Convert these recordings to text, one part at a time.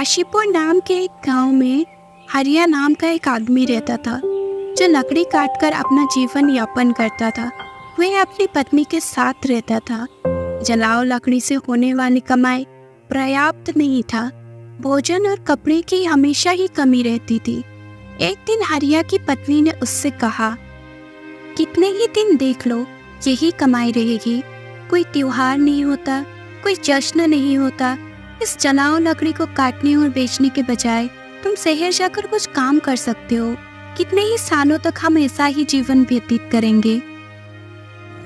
काशीपुर नाम के एक गांव में हरिया नाम का एक आदमी रहता था जो लकड़ी काटकर अपना जीवन यापन करता था। वह अपनी पत्नी के साथ रहता था। जलाओ लकड़ी से होने वाली कमाई पर्याप्त नहीं था। भोजन और कपड़े की हमेशा ही कमी रहती थी। एक दिन हरिया की पत्नी ने उससे कहा, कितने ही दिन देख लो यही कमाई रहेगी। कोई त्योहार नहीं होता, कोई जश्न नहीं होता। इस जलाओ लकड़ी को काटने और बेचने के बजाय तुम शहर जाकर कुछ काम कर सकते हो। कितने ही सालों तक हम ऐसा ही जीवन व्यतीत करेंगे।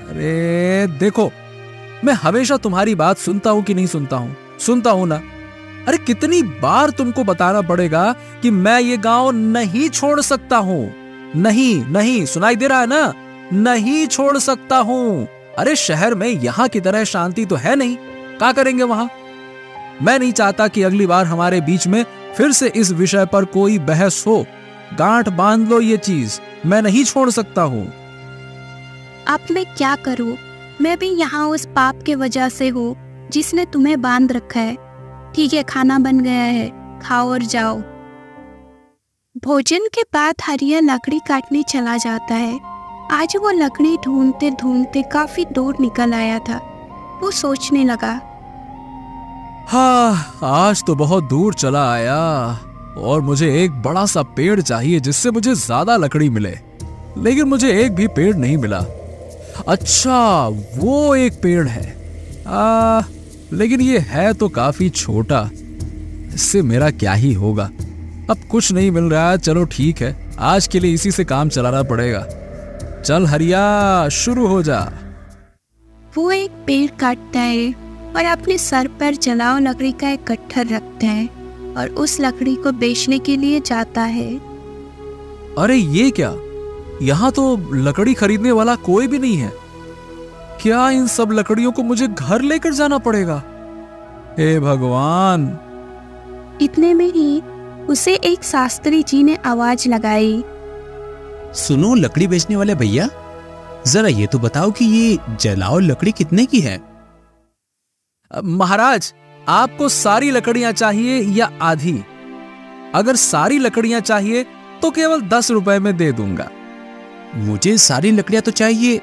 अरे देखो, मैं हमेशा तुम्हारी बात सुनता हूँ कि नहीं सुनता हूँ? सुनता हूँ ना। अरे कितनी बार तुमको बताना पड़ेगा कि मैं ये गांव नहीं छोड़ सकता हूँ। नहीं नहीं, सुनाई दे रहा है ना? नहीं छोड़ सकता हूँ। अरे शहर में यहाँ की तरह शांति तो है नहीं, क्या करेंगे वहां? मैं नहीं चाहता कि अगली बार हमारे बीच में फिर से इस विषय पर कोई बहस हो। गांठ बांध लो ये चीज, मैं नहीं छोड़ सकता हूँ। अब मैं क्या करूँ? मैं भी यहाँ उस पाप के वजह से हूँ जिसने तुम्हें बांध रखा है। ठीक है, खाना बन गया है, खाओ और जाओ। भोजन के बाद हरिया लकड़ी काटने चला जाता है। आज वो लकड़ी ढूंढते ढूंढते काफी दूर निकल आया था। वो सोचने लगा, हाँ, आज तो बहुत दूर चला आया और मुझे एक बड़ा सा पेड़ चाहिए जिससे मुझे ज्यादा लकड़ी मिले, लेकिन मुझे एक भी पेड़ नहीं मिला। अच्छा, वो एक पेड़ है, लेकिन ये है तो काफी छोटा, इससे मेरा क्या ही होगा। अब कुछ नहीं मिल रहा। चलो ठीक है, आज के लिए इसी से काम चलाना पड़ेगा। चल हरिया, शुरू हो जा। वो एक पेड़ काटता है और अपने सर पर जलाओ लकड़ी का एक गट्ठर रखता है और उस लकड़ी को बेचने के लिए जाता है। अरे ये क्या, यहाँ तो लकड़ी खरीदने वाला कोई भी नहीं है। क्या इन सब लकड़ियों को मुझे घर लेकर जाना पड़ेगा? हे भगवान। इतने में ही उसे एक शास्त्री जी ने आवाज लगाई, सुनो लकड़ी बेचने वाले भैया, जरा ये तो बताओ कि ये जलाओ लकड़ी कितने की है? महाराज, आपको सारी लकड़ियां चाहिए या आधी? अगर सारी लकड़ियां चाहिए तो केवल 10 रुपए में दे दूंगा। मुझे सारी लकड़ियां तो चाहिए,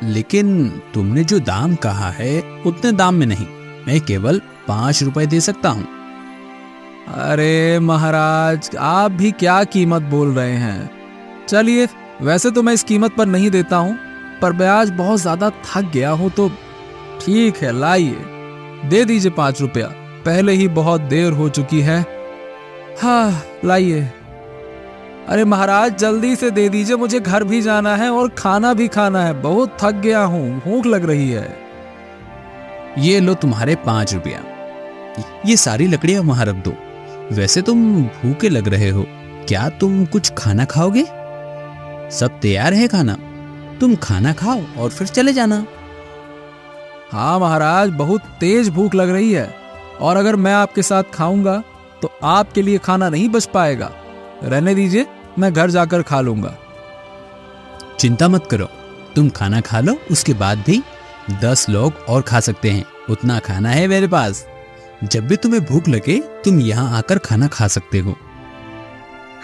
लेकिन तुमने जो दाम कहा है उतने दाम में नहीं। मैं केवल 5 रुपए दे सकता हूँ। अरे महाराज, आप भी क्या कीमत बोल रहे हैं? चलिए, वैसे तो मैं इस कीमत पर नहीं देता हूँ, पर मैं आज बहुत ज्यादा थक गया हूँ, तो ठीक है, लाइए, दे दीजिए 5 रुपया। पहले ही बहुत देर हो चुकी है। हाँ, लाइए। अरे महाराज, जल्दी से दे दीजिए, मुझे घर भी जाना है और खाना भी खाना है। बहुत थक गया हूँ, भूख लग रही है। ये लो तुम्हारे 5 रुपया। ये सारी लकड़ियां वहां रख दो। वैसे तुम भूखे लग रहे हो, क्या तुम कुछ खाना खाओगे? सब तैयार है खाना, तुम खाना खाओ और फिर चले जाना। हाँ महाराज, बहुत तेज भूख लग रही है, और अगर मैं आपके साथ खाऊंगा तो आपके लिए खाना नहीं बच पाएगा। रहने दीजिए, मैं घर जाकर खा लूंगा। चिंता मत करो, तुम खाना खा लो, उसके बाद भी 10 लोग और खा सकते हैं। उतना खाना है मेरे पास। जब भी तुम्हें भूख लगे तुम यहाँ आकर खाना खा सकते हो।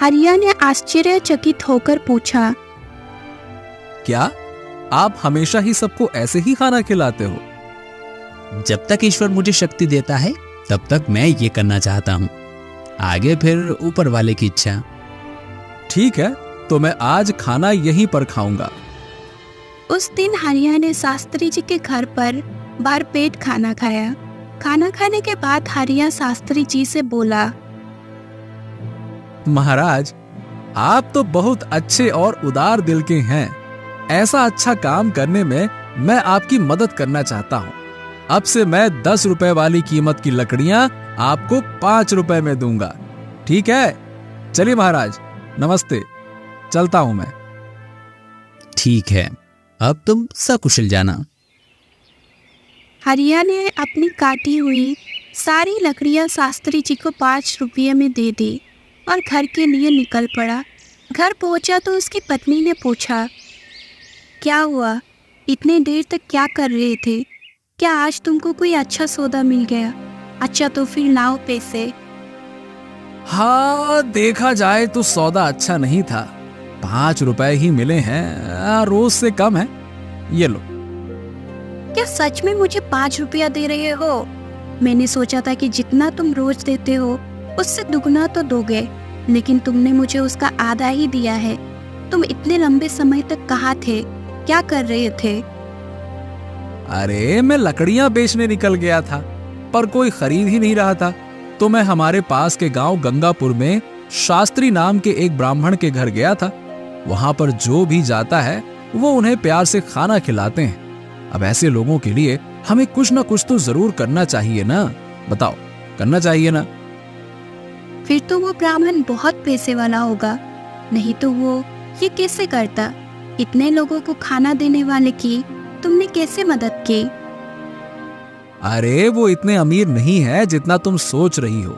हरिया ने आश्चर्यचकित होकर पूछा, क्या आप हमेशा ही सबको ऐसे ही खाना खिलाते हो? जब तक ईश्वर मुझे शक्ति देता है तब तक मैं ये करना चाहता हूँ, आगे फिर ऊपर वाले की इच्छा। ठीक है, तो मैं आज खाना यहीं पर खाऊंगा। उस दिन हरिया ने शास्त्री जी के घर पर भरपेट खाना खाया। खाना खाने के बाद हरिया शास्त्री जी से बोला, महाराज, आप तो बहुत अच्छे और उदार दिल के हैं। ऐसा अच्छा काम करने में मैं आपकी मदद करना चाहता हूँ। अब से मैं 10 रुपए वाली कीमत की लकड़ियां आपको 5 रुपए में दूंगा। ठीक है? चलिए महाराज, नमस्ते, चलता हूं मैं। ठीक है, अब तुम सकुशल जाना। हरिया ने अपनी काटी हुई सारी लकड़ियां शास्त्री जी को 5 रुपये में दे दी और घर के लिए निकल पड़ा। घर पहुंचा तो उसकी पत्नी ने पूछा, क्या हुआ? इतने देर तक क्या कर रहे थे? क्या आज तुमको कोई अच्छा सौदा मिल गया? अच्छा तो फिर लाओ पैसे। हाँ, देखा जाए तो सौदा अच्छा नहीं था। 5 रुपए ही मिले हैं, रोज से कम है। ये लो। क्या सच में मुझे 5 रुपया दे रहे हो? मैंने सोचा था कि जितना तुम रोज देते हो उससे दुगना तो दोगे, लेकिन तुमने मुझे उसका आधा ही दिया है। तुम इतने लंबे समय तक कहाँ थे? क्या कर रहे थे? अरे मैं लकड़ियां बेचने निकल गया था, पर कोई खरीद ही नहीं रहा था। तो मैं हमारे पास के गांव गंगापुर में शास्त्री नाम के एक ब्राह्मण के घर गया था। वहां पर जो भी जाता है वो उन्हें प्यार से खाना खिलाते हैं। अब ऐसे लोगों के लिए हमें कुछ ना कुछ तो जरूर करना चाहिए ना। बताओ, करना चाहिए ना? फिर तो वो ब्राह्मण बहुत पैसे वाला होगा, नहीं तो वो ये कैसे करता? इतने लोगों को खाना देने वाले की तुमने कैसे मदद की? अरे वो इतने अमीर नहीं है जितना तुम सोच रही हो।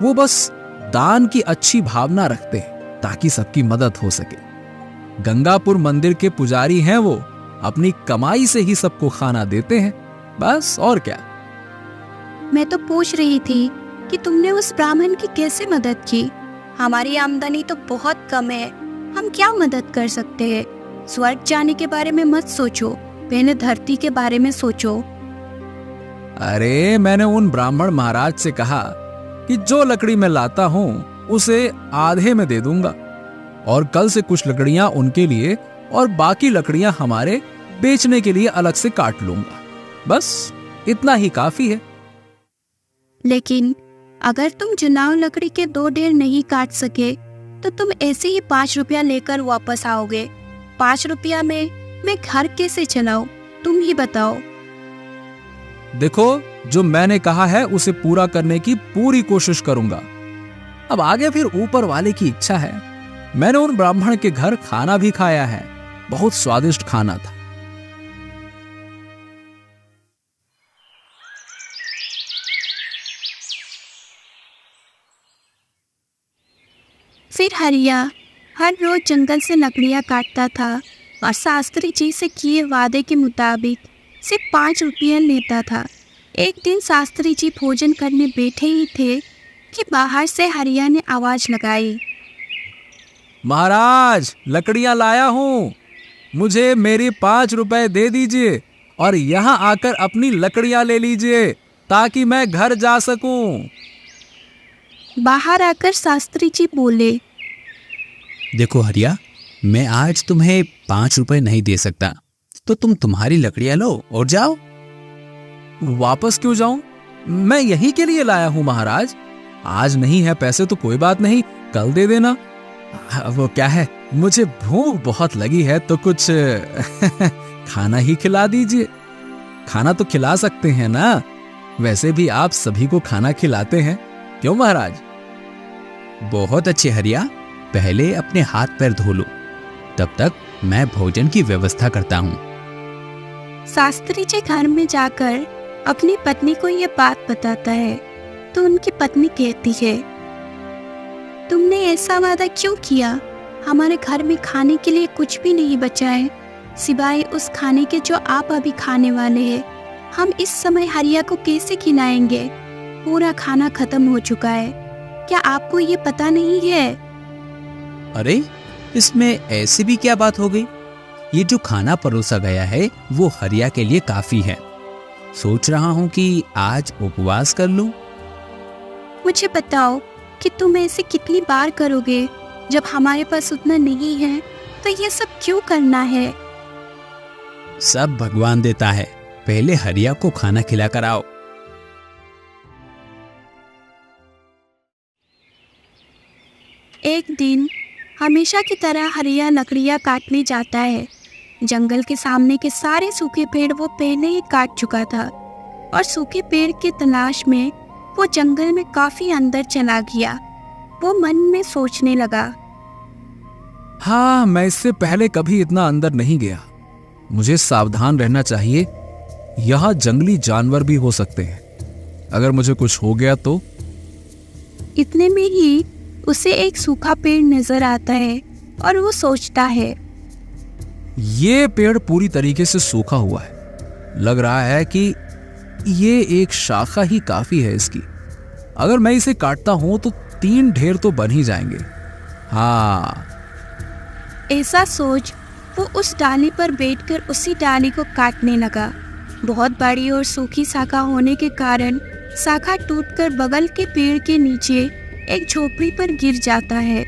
वो बस दान की अच्छी भावना रखते हैं ताकि सबकी मदद हो सके। गंगापुर मंदिर के पुजारी हैं वो, अपनी कमाई से ही सबको खाना देते हैं, बस और क्या। मैं तो पूछ रही थी कि तुमने उस ब्राह्मण की कैसे मदद की? हमारी आमदनी तो बहुत कम है, हम क्या मदद कर सकते हैं? स्वर्ग जाने के बारे में मत सोचो, पहले धरती के बारे में सोचो। अरे मैंने उन ब्राह्मण महाराज से कहा कि जो लकड़ी मैं लाता हूं उसे आधे में दे दूंगा, और कल से कुछ लकड़ियां उनके लिए और बाकी लकड़ियां हमारे बेचने के लिए अलग से काट लूंगा। बस इतना ही काफी है। लेकिन अगर तुम चुनाव लकड़ी के 2 ढेर नहीं काट सके तो तुम ऐसे ही 5 रुपया लेकर वापस आओगे। 5 रुपया में मैं घर कैसे चलाऊं? तुम ही बताओ। देखो, जो मैंने कहा है उसे पूरा करने की पूरी कोशिश करूंगा। अब आगे फिर ऊपर वाले की इच्छा है। मैंने उन ब्राह्मण के घर खाना भी खाया है, बहुत स्वादिष्ट खाना था। फिर हरिया हर रोज जंगल से लकड़ियां काटता था और शास्त्री जी से किए वादे के मुताबिक सिर्फ 5 रुपये लेता था। एक दिन शास्त्री जी भोजन करने बैठे ही थे कि बाहर से हरिया ने आवाज लगाई, महाराज, लकड़ियां लाया हूं, मुझे मेरे 5 रुपए दे दीजिए और यहां आकर अपनी लकड़ियां ले लीजिए ताकि मैं घर जा सकूं। बाहर आकर शास्त्री जी बोले, देखो हरिया, मैं आज तुम्हें 5 रुपए नहीं दे सकता, तो तुम तुम्हारी लकड़ियां लो और जाओ। वापस क्यों जाऊं? मैं यहीं के लिए लाया हूं महाराज। आज नहीं है पैसे तो कोई बात नहीं, कल दे देना। वो क्या है, मुझे भूख बहुत लगी है तो कुछ खाना ही खिला दीजिए। खाना तो खिला सकते हैं ना, वैसे भी आप सभी को खाना खिलाते हैं, क्यों महाराज? बहुत अच्छे हरिया, पहले अपने हाथ पैर धो लो, तब तक मैं भोजन की व्यवस्था करता हूँ। शास्त्री जी घर में जाकर अपनी पत्नी को ये बात बताता है तो उनकी पत्नी कहती है, तुमने ऐसा वादा क्यों किया? हमारे घर में खाने के लिए कुछ भी नहीं बचा है सिवाय उस खाने के जो आप अभी खाने वाले हैं। हम इस समय हरिया को कैसे खिलाएंगे? पूरा खाना खत्म हो चुका है। क्या आपको ये पता नहीं है? अरे, इसमें ऐसी भी क्या बात हो गई? ये जो खाना परोसा गया है वो हरिया के लिए काफी है। सोच रहा हूँ कि आज उपवास कर लूं। मुझे बताओ कि तुम ऐसे कितनी बार करोगे? जब हमारे पास उतना नहीं है तो ये सब क्यों करना है? सब भगवान देता है, पहले हरिया को खाना खिलाकर आओ। एक दिन हमेशा की तरह हरिया लकड़ियां काटने जाता है। जंगल के सामने के सारे सूखे पेड़ वो पहले ही काट चुका था और सूखे पेड़ की तलाश में वो जंगल में काफी अंदर चला गया। वो मन में सोचने लगा, हाँ, मैं इससे पहले कभी इतना अंदर नहीं गया। मुझे सावधान रहना चाहिए, यहाँ जंगली जानवर भी हो सकते हैं। अगर मुझे कुछ हो गया तो? इतने में ही उसे एक सूखा पेड़ नजर आता है और वो सोचता है, ये पेड़ पूरी तरीके से सूखा हुआ है। लग रहा है कि ये एक शाखा ही काफी है इसकी। अगर मैं इसे काटता हूं तो 3 ढेर तो बन ही जाएंगे। हाँ, ऐसा सोच वो उस डाली पर बैठकर उसी डाली को काटने लगा। बहुत बड़ी और सूखी शाखा होने के कारण शाखा टूटकर बगल के पेड़ के नीचे एक झोपड़ी पर गिर जाता है।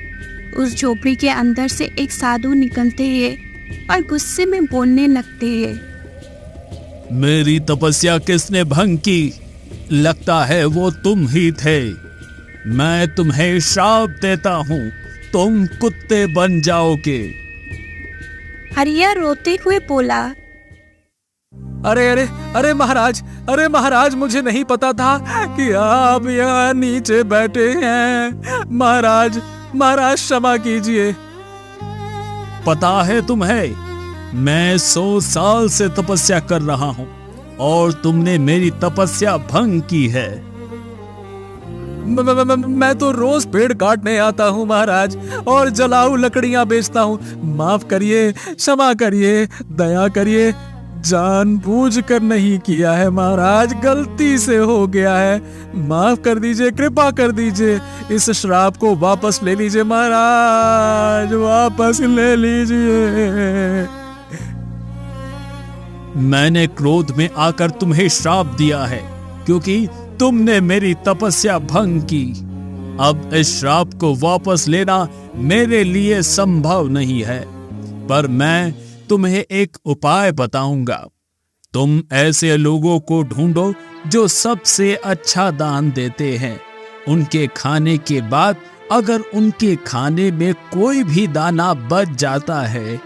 उस झोपड़ी के अंदर से एक साधु निकलते हैं और गुस्से में बोलने लगते हैं। मेरी तपस्या किसने भंग की? लगता है वो तुम ही थे। मैं तुम्हें श्राप देता हूँ, तुम कुत्ते बन जाओगे। हरिया रोते हुए बोला, अरे अरे अरे महाराज, अरे महाराज, मुझे नहीं पता था कि आप यहाँ नीचे बैठे हैं। महाराज, महाराज क्षमा कीजिए। पता है तुम्हें, मैं 100 साल से तपस्या कर रहा हूँ और तुमने मेरी तपस्या भंग की है। मैं तो रोज पेड़ काटने आता हूँ महाराज, और जलाऊ लकड़ियां बेचता हूँ। माफ करिए, क्षमा करिए, दया करिए। जानबूझकर नहीं किया है महाराज, गलती से हो गया है। माफ कर दीजिए, कृपा कर दीजिए। इस श्राप को वापस ले लीजिए महाराज, वापस ले लीजिए। मैंने क्रोध में आकर तुम्हें श्राप दिया है क्योंकि तुमने मेरी तपस्या भंग की। अब इस श्राप को वापस लेना मेरे लिए संभव नहीं है, पर मैं तुम्हें एक उपाय बताऊंगा। तुम ऐसे लोगों को ढूंढो जो सबसे अच्छा दान देते हैं। उनके खाने के बाद अगर उनके खाने में कोई भी दाना बच जाता है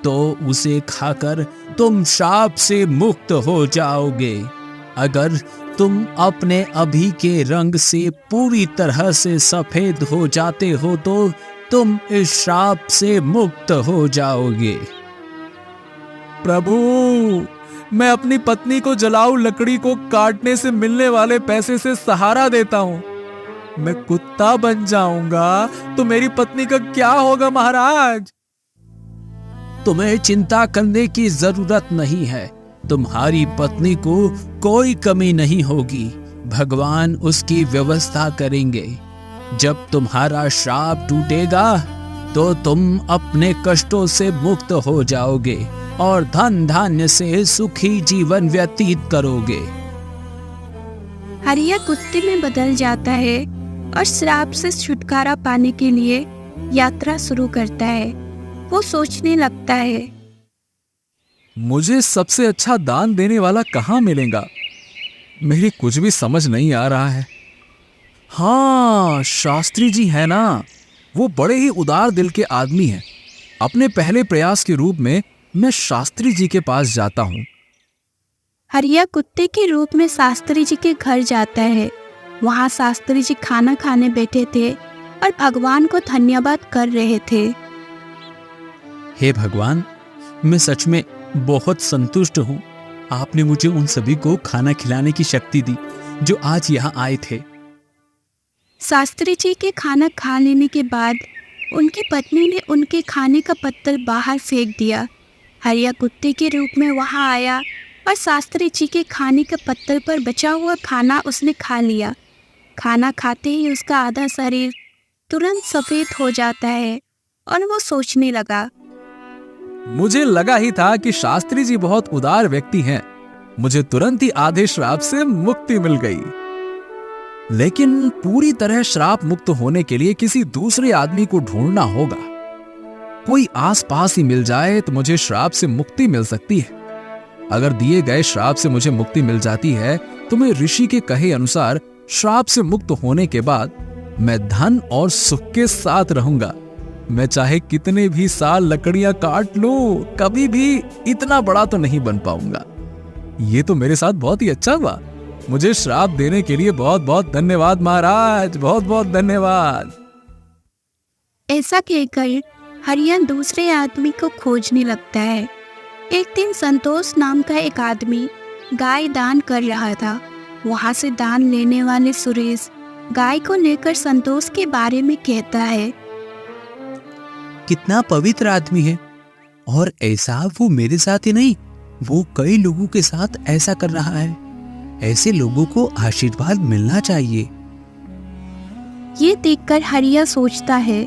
तो उसे खाकर तुम श्राप से मुक्त हो जाओगे। अगर तुम अपने अभी के रंग से पूरी तरह से सफेद हो जाते हो तो तुम इस श्राप से मुक्त हो जाओगे। प्रभु, मैं अपनी पत्नी को जलाऊ लकड़ी को काटने से मिलने वाले पैसे से सहारा देता हूँ। मैं कुत्ता बन जाऊंगा तो मेरी पत्नी का क्या होगा महाराज? तुम्हें चिंता करने की जरूरत नहीं है। तुम्हारी पत्नी को कोई कमी नहीं होगी। भगवान उसकी व्यवस्था करेंगे। जब तुम्हारा श्राप टूटेगा तो तुम अपने कष्टों से मुक्त हो जाओगे और धन धान्य से सुखी जीवन व्यतीत करोगे। हरिया कुत्ते में बदल जाता है और श्राप से छुटकारा पाने के लिए यात्रा शुरू करता है। वो सोचने लगता है, मुझे सबसे अच्छा दान देने वाला कहाँ मिलेगा? मेरी कुछ भी समझ नहीं आ रहा है। हाँ, शास्त्री जी है ना, वो बड़े ही उदार दिल के आदमी हैं। अपने पहले प्रयास के रूप में मैं शास्त्री जी के पास जाता हूँ। हरिया कुत्ते के रूप में शास्त्री जी के घर जाता है। वहाँ शास्त्री जी खाना खाने बैठे थे और भगवान को धन्यवाद कर रहे थे। हे भगवान, मैं सच में बहुत संतुष्ट हूँ। आपने मुझे उन सभी को खाना खिलाने की शक्ति दी जो आज यहाँ आए थे। शास्त्री जी के खाना खा लेने के बाद उनकी पत्नी ने उनके खाने का पत्तल बाहर फेंक दिया। हरिया कुत्ते के रूप में वहाँ आया और शास्त्री जी के खाने के पत्तल पर बचा हुआ खाना उसने खा लिया। खाना खाते ही उसका आधा शरीर तुरंत सफेद हो जाता है और वो सोचने लगा, मुझे लगा ही था कि शास्त्री जी बहुत उदार व्यक्ति हैं। मुझे तुरंत ही आधे श्राप से मुक्ति मिल गई। लेकिन पूरी तरह श्राप मुक्त होने के लिए किसी दूसरे आदमी को ढूंढना होगा। कोई आसपास ही मिल जाए तो मुझे श्राप से मुक्ति मिल सकती है। अगर दिए गए श्राप से मुझे मुक्ति मिल जाती है तो मैं ऋषि के कहे अनुसार श्राप से मुक्त होने के बाद मैं धन और सुख के साथ रहूंगा। मैं चाहे कितने भी साल लकड़ियां काट लूं, कभी भी इतना बड़ा तो नहीं बन पाऊंगा। ये तो मेरे साथ बहुत ही अच्छा हुआ। मुझे श्राप देने के लिए बहुत बहुत धन्यवाद महाराज, बहुत बहुत धन्यवाद। ऐसा कहकर हरिया दूसरे आदमी को खोजने लगता है। एक दिन संतोष नाम का एक आदमी गाय दान कर रहा था। वहां से दान लेने वाले सुरेश गाय को लेकर संतोष के बारे में कहता है, कितना पवित्र आदमी है, और ऐसा वो मेरे साथ ही नहीं, वो कई लोगों के साथ ऐसा कर रहा है। ऐसे लोगों को आशीर्वाद मिलना चाहिए। ये देखकर हरिया सोचता है,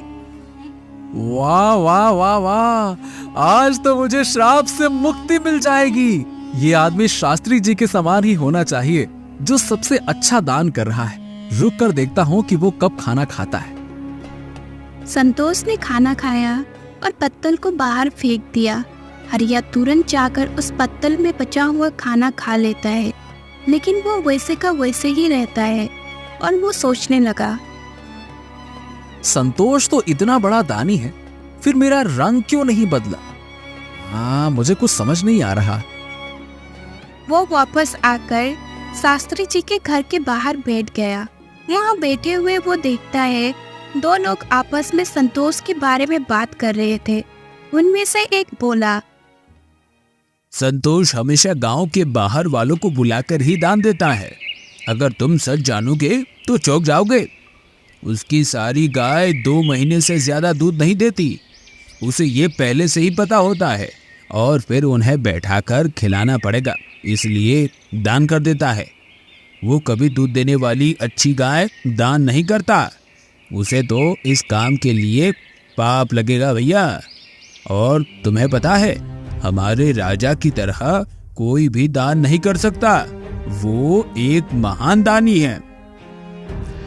वाह वाह वाह वाह, आज तो मुझे श्राप से मुक्ति मिल जाएगी। ये आदमी शास्त्री जी के समान ही होना चाहिए, जो सबसे अच्छा दान कर रहा है। रुक कर देखता हूँ कि वो कब खाना खाता है। संतोष ने खाना खाया और पत्तल को बाहर फेंक दिया। हरिया तुरंत जाकर उस पत्तल में बचा हुआ खाना खा लेता है, लेकिन वो वैसे का वैसे ही रहता है और वो सोचने लगा, संतोष तो इतना बड़ा दानी है, फिर मेरा रंग क्यों नहीं बदला? हाँ, मुझे कुछ समझ नहीं आ रहा। वो वापस आकर शास्त्री जी के घर के बाहर बैठ गया। वहाँ बैठे हुए वो देखता है 2 लोग आपस में संतोष के बारे में बात कर रहे थे। उनमें से एक बोला, संतोष हमेशा गांव के बाहर वालों को बुलाकर ही दान देता है। अगर तुम सच जानोगे तो चौंक जाओगे। उसकी सारी गाय 2 महीने से ज्यादा दूध नहीं देती। उसे ये पहले से ही पता होता है और फिर उन्हें बैठाकर खिलाना पड़ेगा, इसलिए दान कर देता है। वो कभी दूध देने वाली अच्छी गाय दान नहीं करता। उसे तो इस काम के लिए पाप लगेगा भैया। और तुम्हें पता है, हमारे राजा की तरह कोई भी दान नहीं कर सकता। वो एक महान दानी है।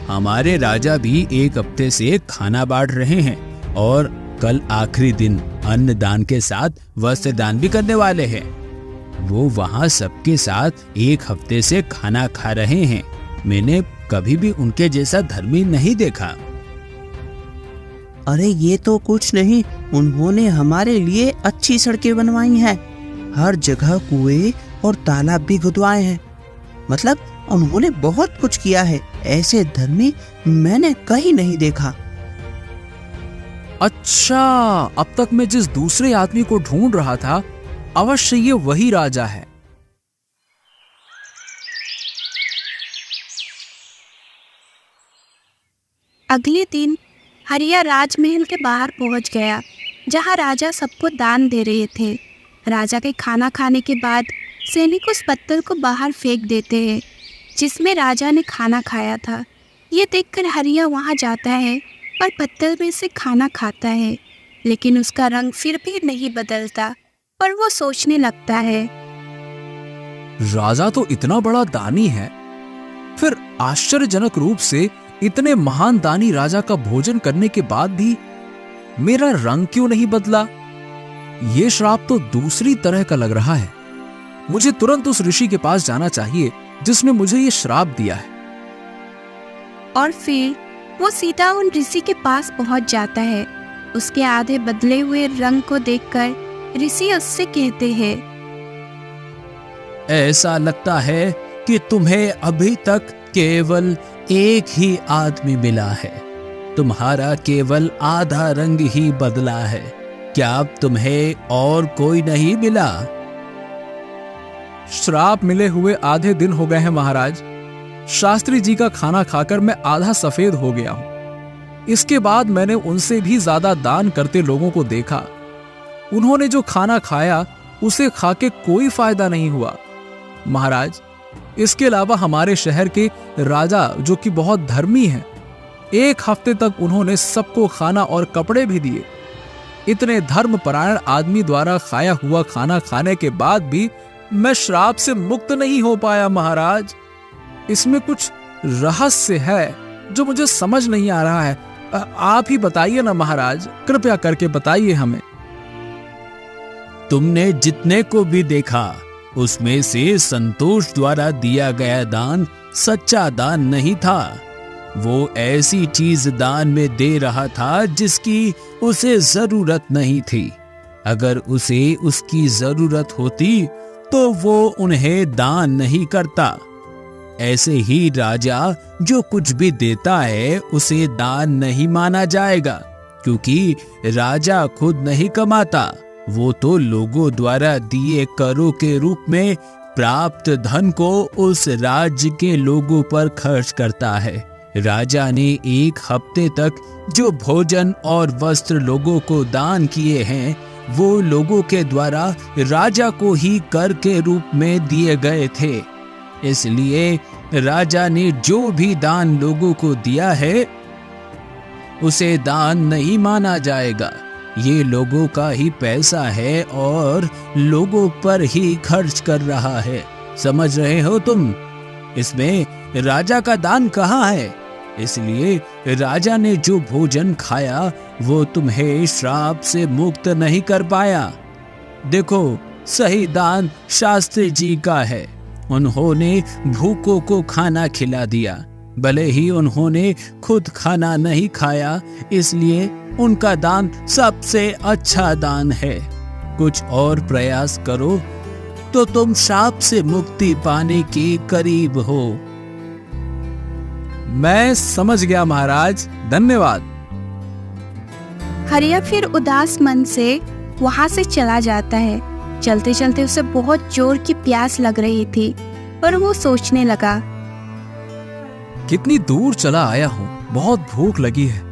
हमारे राजा भी 1 हफ्ते से खाना बांट रहे हैं और कल आखिरी दिन अन्न दान के साथ वस्त्र दान भी करने वाले हैं। वो वहाँ सबके साथ 1 हफ्ते से खाना खा रहे हैं। मैंने कभी भी उनके जैसा धर्मी नहीं देखा। अरे ये तो कुछ नहीं, उन्होंने हमारे लिए अच्छी सड़कें बनवाई हैं, हर जगह कुएं और तालाब भी खुदवाए हैं। मतलब उन्होंने बहुत कुछ किया है। ऐसे धर्मी मैंने कहीं नहीं देखा। अच्छा, अब तक मैं जिस दूसरे आदमी को ढूंढ रहा था, अवश्य ये वही राजा है। अगले दिन हरिया राजमहल के बाहर पहुंच गया, जहां राजा सबको दान दे रहे थे। राजा के खाना खाने के बाद सैनिक उस पत्तल को बाहर फेंक देते हैं जिसमें राजा ने खाना खाया था। ये देखकर हरिया वहां जाता है और पत्तल में से खाना खाता है, लेकिन उसका रंग फिर भी नहीं बदलता और वो सोचने लगता है, राजा तो इतना बड़ा दानी है, फिर आश्चर्यजनक रूप से इतने महान दानी राजा का भोजन करने के बाद भी मेरा रंग क्यों नहीं बदला? ये श्राप तो दूसरी तरह का लग रहा है। मुझे तुरंत उस ऋषि के पास जाना चाहिए जिसने मुझे ये श्राप दिया है। और फिर वो सीधा उन ऋषि के पास पहुंच जाता है। उसके आधे बदले हुए रंग को देखकर ऋषि उससे कहते हैं, ऐसा लगता है कि तुम्हें अभी तक केवल एक ही आदमी मिला है। तुम्हारा केवल आधा रंग ही बदला है। क्या अब तुम्हें और कोई नहीं मिला? श्राप मिले हुए आधे दिन हो गए हैं महाराज। शास्त्री जी का खाना खाकर मैं आधा सफेद हो गया हूं। इसके बाद मैंने उनसे भी ज्यादा दान करते लोगों को देखा। उन्होंने जो खाना खाया उसे खाके कोई फायदा नहीं हुआ। महाराज, इसके अलावा हमारे शहर के राजा, जो कि बहुत धर्मी हैं, 1 हफ्ते तक उन्होंने सबको खाना और कपड़े भी दिए। इतने धर्मपरायण आदमी द्वारा खाया हुआ खाना खाने के बाद भी मैं श्राप से मुक्त नहीं हो पाया महाराज। इसमें कुछ रहस्य है जो मुझे समझ नहीं आ रहा है। आप ही बताइए ना महाराज, कृपया करके बताइए हमें। तुमने जितने को भी देखा उसमें से संतोष द्वारा दिया गया दान सच्चा दान नहीं था। वो ऐसी चीज दान में दे रहा था जिसकी उसे जरूरत नहीं थी। अगर उसे उसकी जरूरत होती तो वो उन्हें दान नहीं करता। ऐसे ही राजा जो कुछ भी देता है उसे दान नहीं माना जाएगा, क्योंकि राजा खुद नहीं कमाता। वो तो लोगों द्वारा दिए करों के रूप में प्राप्त धन को उस राज्य के लोगों पर खर्च करता है। राजा ने 1 हफ्ते तक जो भोजन और वस्त्र लोगों को दान किए हैं, वो लोगों के द्वारा राजा को ही कर के रूप में दिए गए थे। इसलिए राजा ने जो भी दान लोगों को दिया है उसे दान नहीं माना जाएगा। ये लोगों का ही पैसा है और लोगों पर ही खर्च कर रहा है। समझ रहे हो तुम? इसमें राजा का दान कहाँ है? इसलिए राजा ने जो भोजन खाया वो तुम्हें श्राप से मुक्त नहीं कर पाया। देखो, सही दान शास्त्री जी का है। उन्होंने भूखों को खाना खिला दिया। भले ही उन्होंने खुद खाना नहीं खाया, इसलिए उनका दान सबसे अच्छा दान है। कुछ और प्रयास करो तो तुम श्राप से मुक्ति पाने के करीब हो। मैं समझ गया महाराज, धन्यवाद। हरिया फिर उदास मन से वहां से चला जाता है। चलते चलते उसे बहुत जोर की प्यास लग रही थी और वो सोचने लगा, कितनी दूर चला आया हूँ, बहुत भूख लगी है।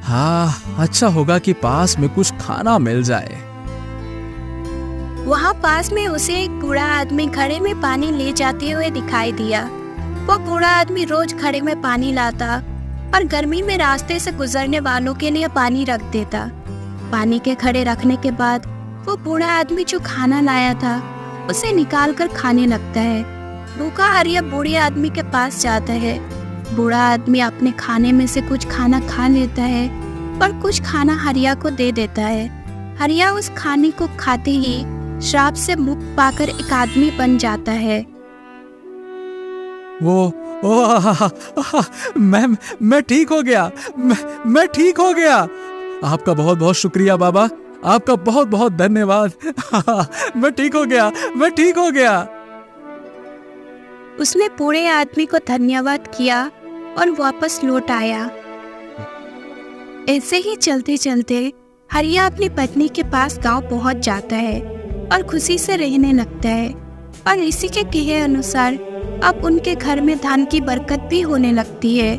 हाँ, अच्छा होगा कि पास में कुछ खाना मिल जाए। वहाँ पास में उसे एक बूढ़ा आदमी घड़े में पानी ले जाते हुए दिखाई दिया। वो बूढ़ा आदमी रोज घड़े में पानी लाता और गर्मी में रास्ते से गुजरने वालों के लिए पानी रख देता। पानी के घड़े रखने के बाद वो बूढ़ा आदमी जो खाना लाया था उसे निकाल कर खाने लगता है। भूखा हरिया बूढ़े आदमी के पास जाता है। बूढ़ा आदमी अपने खाने में से कुछ खाना खा लेता है और कुछ खाना हरिया को दे देता है। हरिया उस खाने को खाते ही श्राप से मुक्त पाकर एक आदमी बन जाता है। मैं ठीक हो गया। मैं ठीक हो गया। आपका बहुत बहुत शुक्रिया बाबा, आपका बहुत बहुत धन्यवाद। मैं ठीक हो गया, मैं ठीक हो गया। उसने बूढ़े आदमी को धन्यवाद किया और वापस लौट आया। ऐसे ही चलते चलते हरिया अपनी पत्नी के पास गांव पहुंच जाता है और खुशी से रहने लगता है। और इसी के कहे अनुसार अब उनके घर में धन की बरकत भी होने लगती है।